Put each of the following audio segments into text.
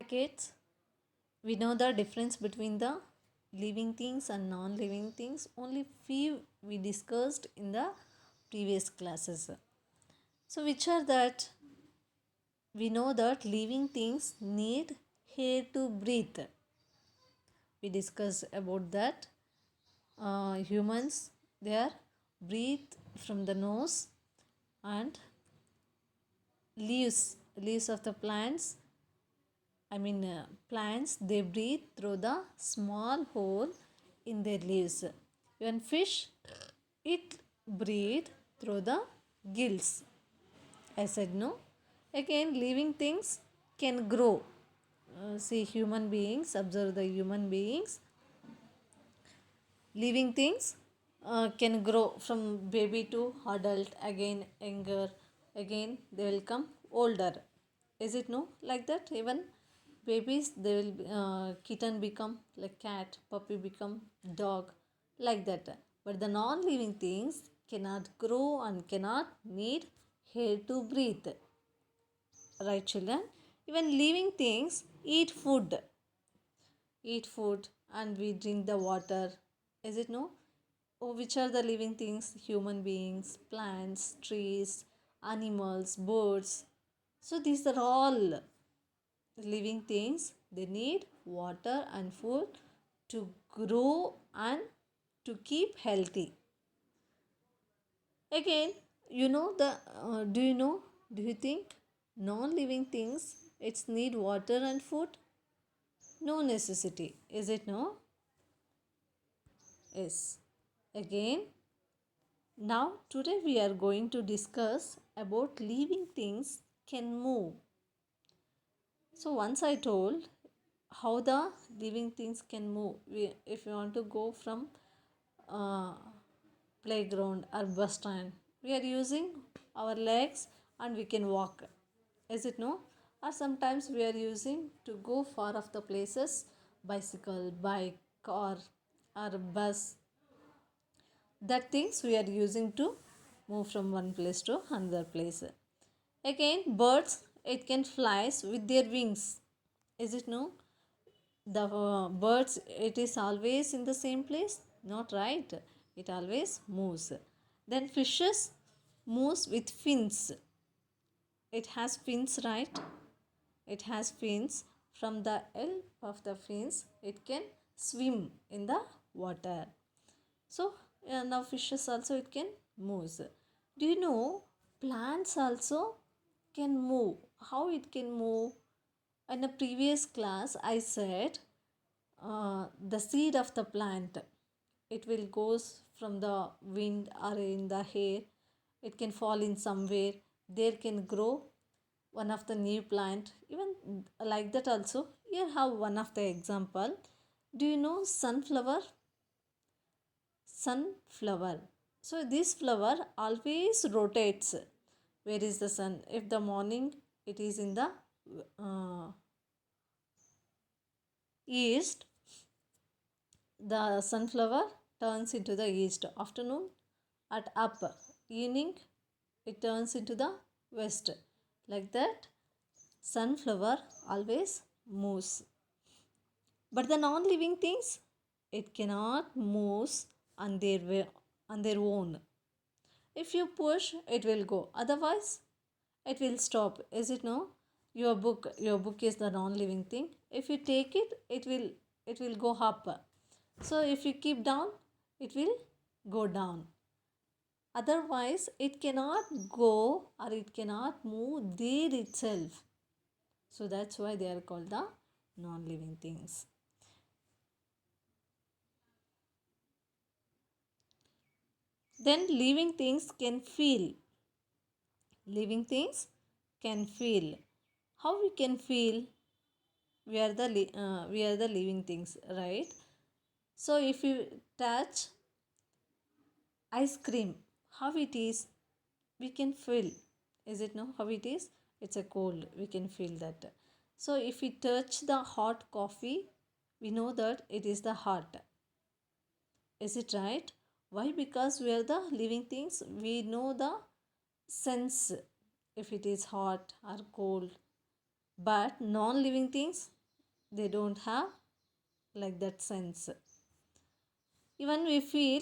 Hi kids, we know the difference between the living things and non-living things. Only few we discussed in the previous classes. So which are that? We know that living things need air to breathe. We discussed about that. Humans, they are breathe from the nose, and leaves of the plants, plants, they breathe through the small hole in their leaves. Even fish, it breathe through the gills. I said no. Again, living things can grow. See, human beings, observe the human beings. Living things can grow from baby to adult, again younger, again they will come older. Is it no? Like that, even babies, they will kitten become like cat, puppy become dog, like that. But the non-living things cannot grow and cannot need air to breathe. Right, children? Even living things eat food and we drink the water. Is it no? Oh, which are the living things? Human beings, plants, trees, animals, birds. So these are all living things. They need water and food to grow and to keep healthy. Again, do you know, do you think non-living things, it's need water and food? No necessity. Is it no? Yes. Again, now today we are going to discuss about living things can move. So once I told how the living things can move. If you want to go from uh, playground or bus stand, we are using our legs and we can walk. Is it no? Or sometimes we are using to go far off the places, bicycle, bike, car, or bus. That things we are using to move from one place to another place. Again, birds, it can flies with their wings. Is it no? The birds, it is always in the same place? Not right. It always moves. Then fishes moves with fins. It has fins, right? It has fins. From the help of the fins, it can swim in the water. So now fishes also it can move. Do you know plants also can move? How it can move? In a previous class, I said the seed of the plant, it will goes from the wind or in the air. It can fall in somewhere. There can grow one of the new plant. Even like that also. Here have one of the example. Do you know sunflower? Sunflower. So this flower always rotates. Where is the sun? If the morning it is in the uh, east, the sunflower turns into the east. Afternoon at up. Evening it turns into the west. Like that, sunflower always moves. But the non-living things, it cannot move on their way, on their own. If you push, it will go. Otherwise, it will stop. Is it no? Your book is the non-living thing. If you take it, it will go up. So if you keep down, it will go down. Otherwise, it cannot go or it cannot move there itself. So that's why they are called the non-living things. Then living things can feel. Living things can feel. How we can feel? We are the living things, right? So if you touch ice cream, how it is, we can feel. Is it no? How it is? It's a cold. We can feel that. So if we touch the hot coffee, we know that it is the hot. Is it right? Why? Because we are the living things. We know the sense if it is hot or cold. But non-living things, they don't have like that sense. Even we feel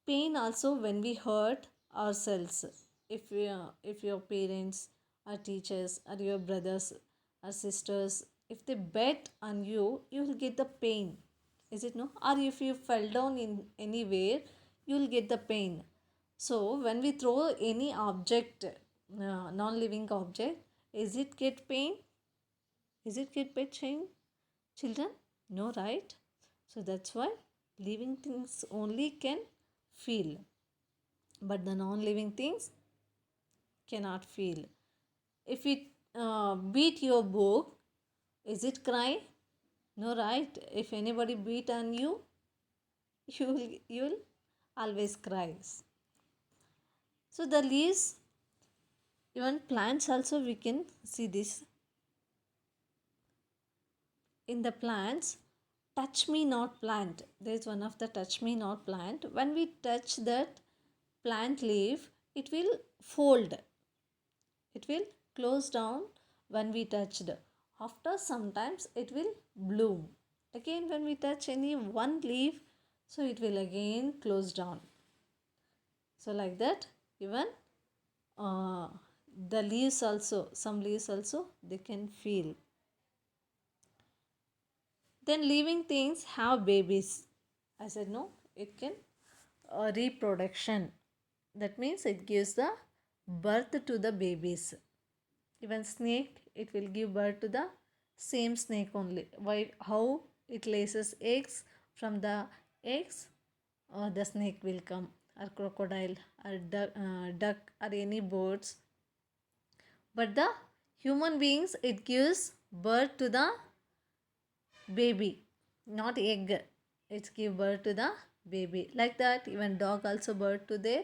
pain also when we hurt ourselves. If your parents or teachers or your brothers or sisters, if they bet on you, you will get the pain. Is it no? Or if you fell down in anywhere, you will get the pain. So when we throw any object, non-living object, is it get pain? Is it get pain, children? No, right? So that's why living things only can feel, but the non-living things cannot feel. If it beat your book, is it cry? No, right? If anybody beat on you, you'll always cry. So the leaves, even plants also we can see this. In the plants, touch me not plant. There is one of the touch me not plant. When we touch that plant leaf, it will fold. It will close down when we touched. After sometimes it will bloom. Again when we touch any one leaf, so it will again close down. So like that, even uh, the leaves also, some leaves also they can feel. Then living things have babies. I said no, it can reproduction. That means it gives the birth to the babies. Even snake, it will give birth to the same snake only. Why? How it lays eggs, from the eggs the snake will come, or crocodile, or duck or any birds. But the human beings, it gives birth to the baby, not egg. It give birth to the baby. Like that, even dog also birth to their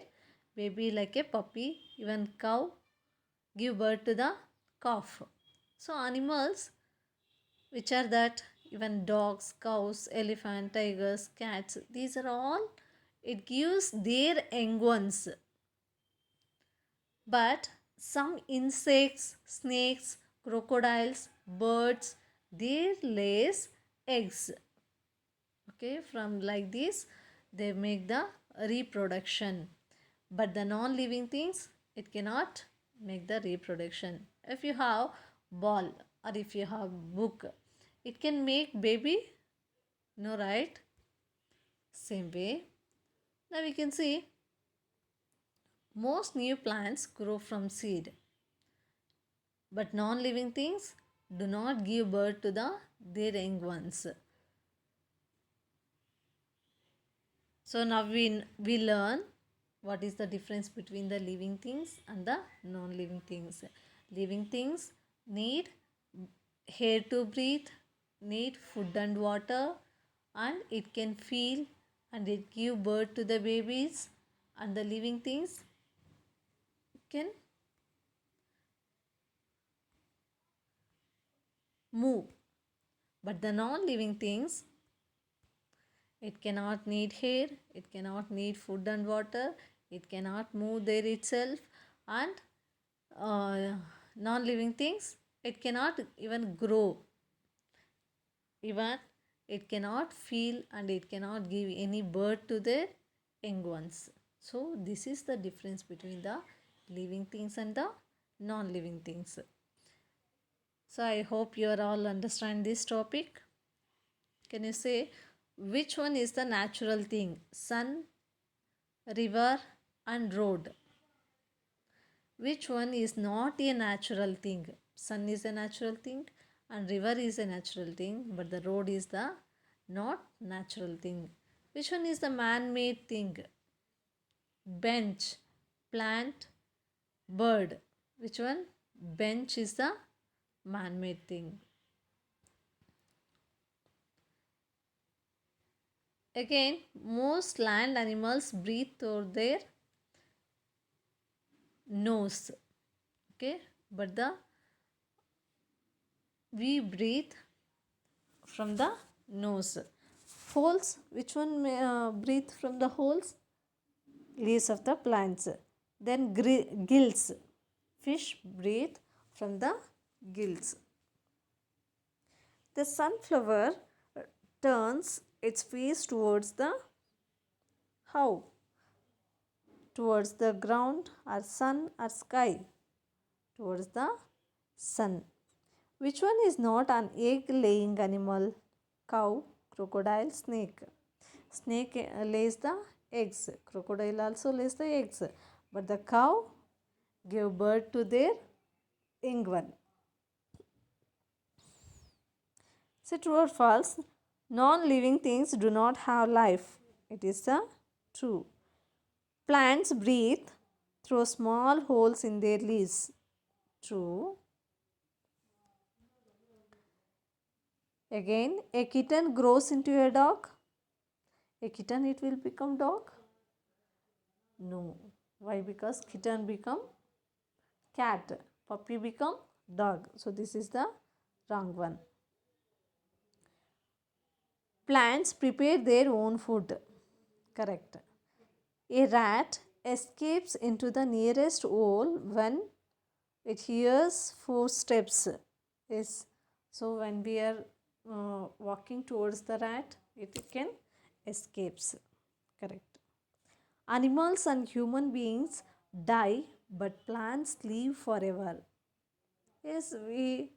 baby like a puppy. Even cow give birth to the calf. So animals, which are that, even dogs, cows, elephant, tigers, cats, these are all, it gives their young ones. But some insects, snakes, crocodiles, birds, they lays eggs. Okay, from like this they make the reproduction. But the non-living things, it cannot make the reproduction. If you have ball or if you have book, it can make baby? No, right? Same way. Now we can see most new plants grow from seed, but non-living things do not give birth to their young ones. So now we learn what is the difference between the living things and the non-living things. Living things need air to breathe, need food and water, and it can feel and it give birth to the babies. And the living things can move, but the non-living things, it cannot need air, it cannot need food and water, it cannot move there itself, and non-living things, it cannot even grow, even it cannot feel, and it cannot give any birth to their young ones. So this is the difference between the living things and the non-living things. So I hope you are all understand this topic. Can you say which one is the natural thing? Sun, river, and road. Which one is not a natural thing? Sun is a natural thing and river is a natural thing, but the road is the not natural thing. Which one is the man-made thing? Bench, plant, bird. Which one? Bench is the man-made thing. Again, most land animals breathe through their nose. Okay, but we breathe from the nose. Holes, which one may breathe from the holes? Leaves of the plants. Then gills. Fish breathe from the gills. The sunflower turns its face towards the how? Towards the ground or sun or sky? Towards the sun. Which one is not an egg laying animal? Cow, crocodile, snake. Snake lays the eggs. Crocodile also lays the eggs. But the cow gave birth to their young one. So true or false? Non-living things do not have life. It is true. Plants breathe through small holes in their leaves. True. Again, a kitten grows into a dog. A kitten, it will become dog? No. Why? Because kitten become cat. Puppy become dog. So this is the wrong one. Plants prepare their own food. Correct. A rat escapes into the nearest hole when it hears footsteps. Yes. So when we are walking towards the rat, it can escapes. Correct. Animals and human beings die, but plants live forever. Yes, we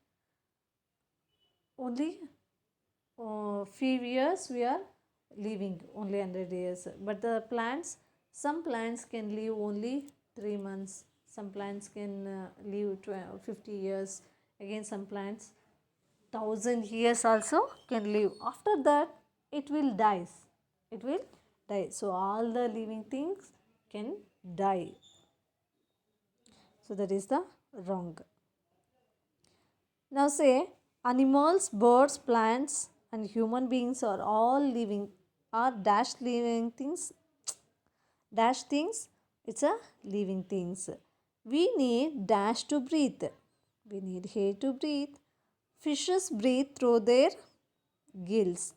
only few years we are living, only 100 years. But the plants, some plants can live only 3 months. Some plants can live 50 years. Again, some plants 1000 years also can live. After that, it will die. It will die. So all the living things can die. So that is the wrong. Now say animals, birds, plants and human beings are all living, are dash living things. Dash things, it's a living things. We need dash to breathe. We need air to breathe. Fishes breathe through their gills.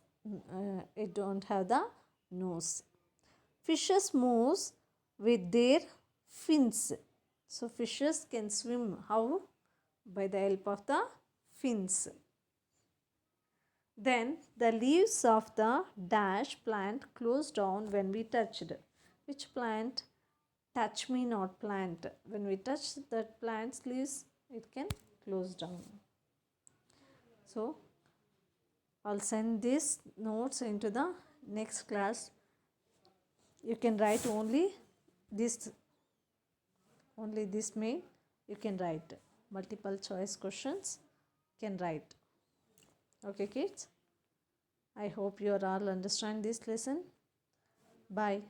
It don't have the nose. Fishes moves with their fins. So fishes can swim. How? By the help of the fins. Then the leaves of the dash plant close down when we touched. Which plant? Touch me not plant. When we touch that plant's leaves, it can close down. So I'll send these notes into the next class. You can write only this main. You can write multiple choice questions. Can write. Okay, kids. I hope you are all understand this lesson. Bye.